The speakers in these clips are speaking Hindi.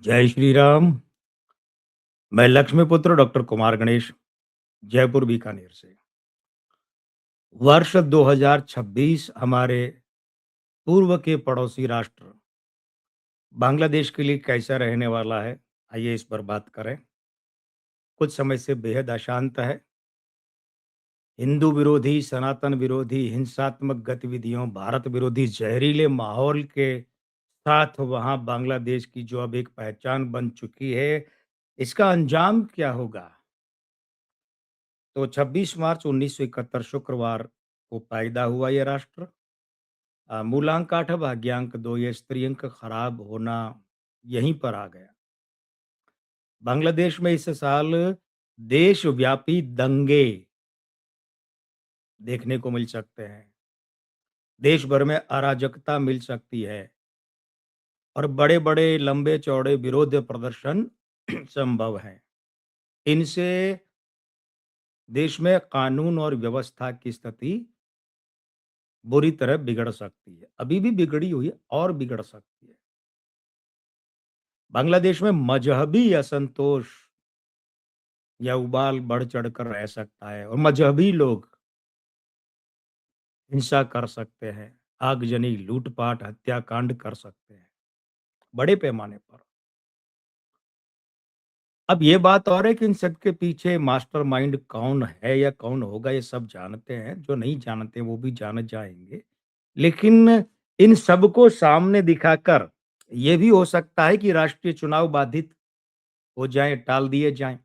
जय श्री राम। मैं लक्ष्मीपुत्र डॉक्टर कुमार गणेश, जयपुर बीकानेर से। वर्ष 2026 हमारे पूर्व के पड़ोसी राष्ट्र बांग्लादेश के लिए कैसा रहने वाला है, आइए इस पर बात करें। कुछ समय से बेहद अशांत है। हिंदू विरोधी, सनातन विरोधी, हिंसात्मक गतिविधियों, भारत विरोधी जहरीले माहौल के साथ वहाँ बांग्लादेश की जो अब एक पहचान बन चुकी है, इसका अंजाम क्या होगा? तो 26 मार्च 1971 शुक्रवार को पैदा हुआ ये राष्ट्र। मूलांक 8 भाग्यांक 2 ये स्त्रियंक खराब होना यहीं पर आ गया। बांग्लादेश में इस साल देशव्यापी दंगे देखने को मिल सकते हैं। देश भर में अराजकता मिल सकती है और बड़े-बड़े लंबे-चौड़े विरोध प्रदर्शन संभव हैं। इनसे देश में कानून और व्यवस्था की स्थिति बुरी तरह बिगड़ सकती है। अभी भी बिगड़ी हुई है और बिगड़ सकती है। बांग्लादेश में मजहबी असंतोष या उबाल बढ़ चढ़कर रह सकता है और मजहबी लोग हिंसा कर सकते हैं, आगजनी, लूटपाट, हत्याकांड कर सकते हैं, बड़े पैमाने पर। अब ये बात और है कि इन सब के पीछे मास्टरमाइंड कौन है या कौन होगा, ये सब जानते हैं। जो नहीं जानते वो भी जान जाएँगे। लेकिन इन सबको सामने दिखाकर ये भी हो सकता है कि राष्ट्रीय चुनाव बाधित हो जाएँ, टाल दिए जाएँ।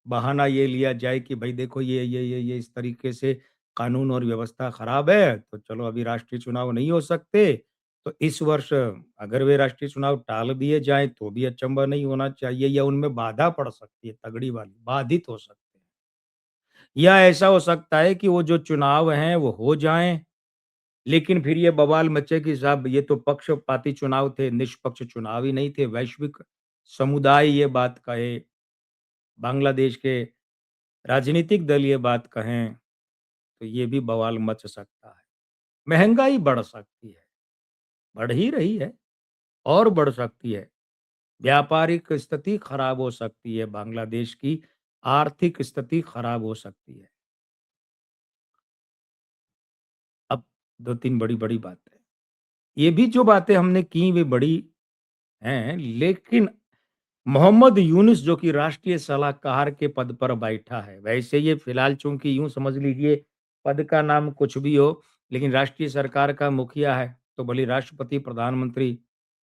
बहाना ये लिया जाए कि भाई देखो ये इस तरीके से कानून और व्यवस्था खराब है, तो चलो अभी राष्ट्रीय चुनाव नहीं हो सकते। तो इस वर्ष अगर वे राष्ट्रीय चुनाव टाल दिए जाएँ तो भी अचंभा नहीं होना चाहिए या उनमें बाधा पड़ सकती है तगड़ी वाली, बाधित हो सकते हैं। या ऐसा हो सकता है कि वो जो चुनाव हैं वो हो जाएँ, लेकिन फिर ये बवाल मचे कि साहब ये तो पक्षपाती चुनाव थे, निष्पक्ष चुनाव ही नहीं थे। वैश्विक समुदाय ये बात कहे, बांग्लादेश के राजनीतिक दल ये बात कहें, तो ये भी बवाल मच सकता है। महँगाई बढ़ सकती है, बढ़ ही रही है और बढ़ सकती है। व्यापारिक स्थिति खराब हो सकती है, बांग्लादेश की आर्थिक स्थिति खराब हो सकती है। अब 2-3 बड़ी-बड़ी बातें। ये भी जो बातें हमने की वे बड़ी हैं, लेकिन मोहम्मद यूनुस जो कि राष्ट्रीय सलाहकार के पद पर बैठा है, वैसे ये फिलहाल चूँकि यूँ समझ लीजिए पद का नाम कुछ भी हो, लेकिन राष्ट्रीय सरकार का मुखिया है, तो भले राष्ट्रपति, प्रधानमंत्री,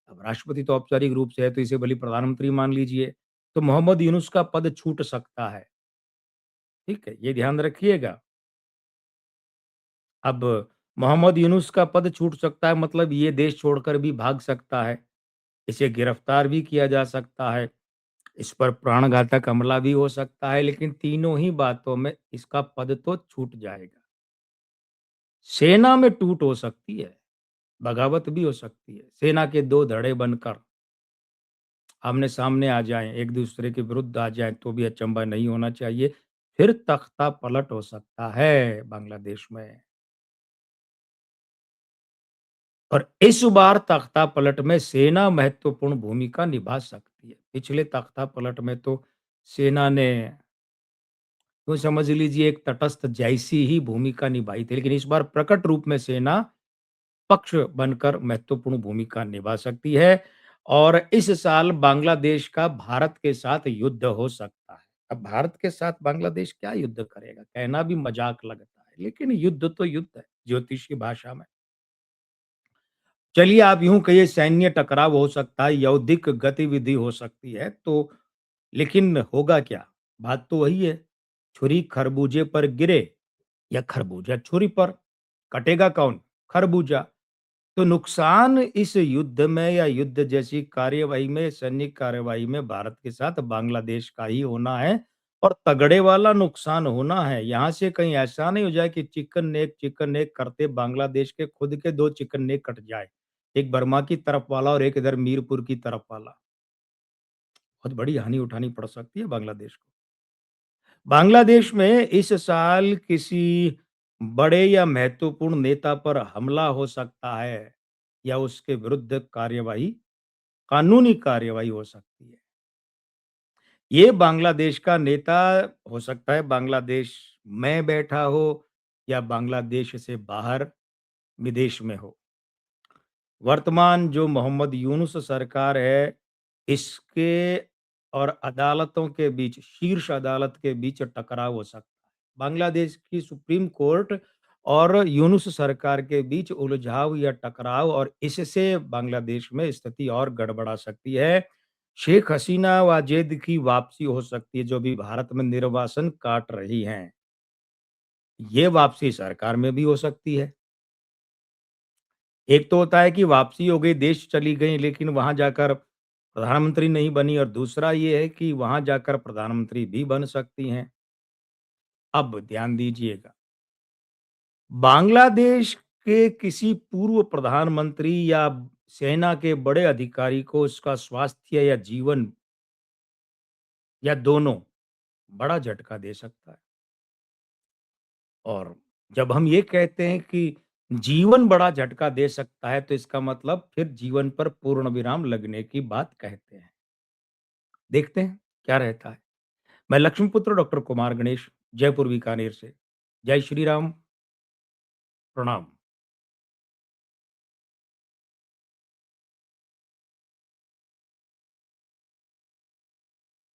अब राष्ट्रपति तो औपचारिक रूप से है, तो इसे भले प्रधानमंत्री मान लीजिए, तो मोहम्मद यूनुस का पद छूट सकता है, ठीक है? ये ध्यान रखिएगा। अब मोहम्मद यूनुस का पद छूट सकता है मतलब ये देश छोड़कर भी भाग सकता है, इसे गिरफ्तार भी किया जा सकता है। इस पर प्राणघातक हमला भी हो सकता है, लेकिन तीनों ही बातों में इसका पद तो छूट जाएगा। सेना में टूट हो सकती है, बगावत भी हो सकती है। सेना के 2 धड़े बनकर आमने-सामने आ जाएँ, एक-दूसरे के विरुद्ध आ जाएँ, तो भी अचंभा नहीं होना चाहिए। फिर तख्ता पलट हो सकता है बांग्लादेश में। और इस बार तख्ता पलट में सेना महत्वपूर्ण भूमिका निभा सकती है। पिछले तख्ता पलट में तो सेना ने तो समझ लीजिए एक तटस्थ जैसी ही भूमिका निभाई थी, लेकिन इस बार प्रकट रूप में सेना पक्ष बनकर महत्वपूर्ण भूमिका निभा सकती है और इस साल बांग्लादेश का भारत के साथ युद्ध हो सकता है। अब भारत के साथ बांग्लादेश क्या युद्ध करेगा? कहना भी मजाक लगता है, लेकिन युद्ध तो युद्ध है, ज्योतिषी भाषा में। चलिए आप यूँ कहिए सैन्य टकराव हो सकता है, यौद्धिक गतिविधि हो सकती है, तो लेकिन होगा क्या? बात तो वही है, छुरी खरबूजे पर गिरे या खरबूजा छुरी पर, कटेगा कौन? खरबूजा। तो नुकसान इस युद्ध में या युद्ध जैसी कार्यवाही में, सैन्य कार्यवाही में भारत के साथ बांग्लादेश का ही होना है और तगड़े वाला नुकसान होना है। यहाँ से कहीं ऐसा नहीं हो जाए कि चिकन नेक करते बांग्लादेश के खुद के 2 चिकन नेक कट जाए। एक बर्मा की तरफ वाला और एक इधर मीरपुर की तरफ वाला। बहुत बड़ी हानि उठानी पड़ सकती है बांग्लादेश को। बांग्लादेश में इस साल किसी बड़े या महत्वपूर्ण नेता पर हमला हो सकता है या उसके विरुद्ध कार्यवाही कानूनी कार्रवाई हो सकती है। ये बांग्लादेश का नेता हो सकता है बांग्लादेश में बैठा हो या बांग्लादेश से बाहर विदेश में हो। वर्तमान जो मोहम्मद यूनुस सरकार है, इसके और अदालतों के बीच, शीर्ष अदालत के बीच टकराव हो सकता है। बांग्लादेश की सुप्रीम कोर्ट और यूनुस सरकार के बीच उलझाव या टकराव और इससे बांग्लादेश में स्थिति और गड़बड़ा सकती है। शेख हसीना वाजेद की वापसी हो सकती है, जो अभी भारत में निर्वासन काट रही हैं। ये वापसी सरकार में भी हो सकती है। एक तो होता है कि वापसी हो गई, देश चली गई, लेकिन वहाँ जाकर प्रधानमंत्री नहीं बनी और दूसरा ये है कि वहाँ जाकर प्रधानमंत्री भी बन सकती हैं। अब ध्यान दीजिएगा, बांग्लादेश के किसी पूर्व प्रधानमंत्री या सेना के बड़े अधिकारी को उसका स्वास्थ्य या जीवन या दोनों बड़ा झटका दे सकता है। और जब हम ये कहते हैं कि जीवन बड़ा झटका दे सकता है, तो इसका मतलब फिर जीवन पर पूर्ण विराम लगने की बात कहते हैं। देखते हैं क्या रहता है। मैं लक्ष्मीपुत्र डॉक्टर कुमार गणेश, जयपुर बीकानेर से। जय श्री राम, प्रणाम।